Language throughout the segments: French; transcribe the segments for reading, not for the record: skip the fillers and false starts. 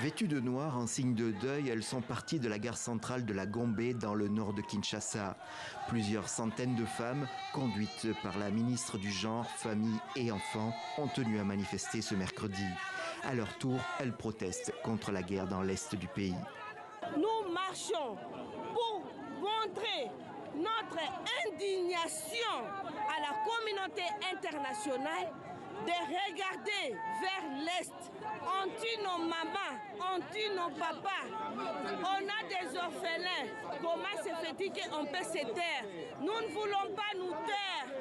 Vêtues de noir en signe de deuil, elles sont parties de la gare centrale de la Gombe dans le nord de Kinshasa. Plusieurs centaines de femmes, conduites par la ministre du Genre, Famille et Enfants, ont tenu à manifester ce mercredi. À leur tour, elles protestent contre la guerre dans l'est du pays. Nous marchons pour montrer notre indignation à la communauté internationale de regarder vers l'Est. On tue nos mamans, on tue nos papas, on a des orphelins. Comment se fait-il qu'on peut se taire? Nous ne voulons pas nous taire.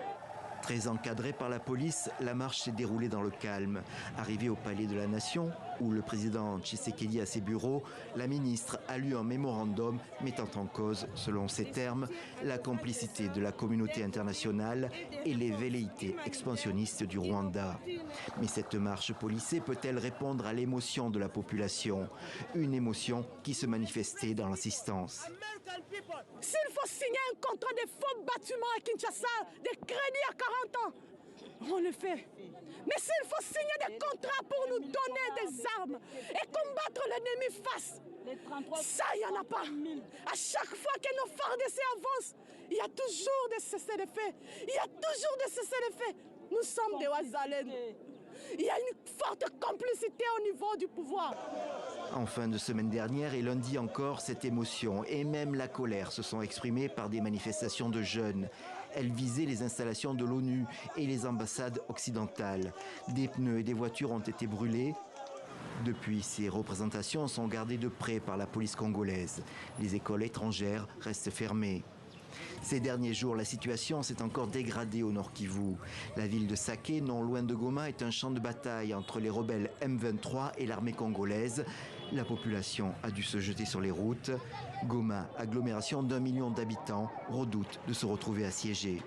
Très encadrée par la police, la marche s'est déroulée dans le calme. Arrivée au Palais de la Nation, où le président Tshisekedi a ses bureaux, la ministre a lu un mémorandum mettant en cause, selon ses termes, la complicité de la communauté internationale et les velléités expansionnistes du Rwanda. Mais cette marche policée peut-elle répondre à l'émotion de la population? Une émotion qui se manifestait dans l'assistance. S'il faut signer un contrat de faux bâtiments à Kinshasa, des crédits à 40 ans, on le fait. Mais s'il faut signer des contrats pour nous donner des armes et combattre l'ennemi face, ça, il n'y en a pas. À chaque fois que nos FARDC avancent, il y a toujours des cessez-le-feu. Il y a toujours des cessez-le-feu. Nous sommes des Ouazalènes. Il y a une forte complicité au niveau du pouvoir. En fin de semaine dernière et lundi encore, cette émotion et même la colère se sont exprimées par des manifestations de jeunes. Elles visaient les installations de l'ONU et les ambassades occidentales. Des pneus et des voitures ont été brûlés. Depuis, ces représentations sont gardées de près par la police congolaise. Les écoles étrangères restent fermées. Ces derniers jours, la situation s'est encore dégradée au Nord Kivu. La ville de Saké, non loin de Goma, est un champ de bataille entre les rebelles M23 et l'armée congolaise. La population a dû se jeter sur les routes. Goma, agglomération d'1 million d'habitants, redoute de se retrouver assiégée.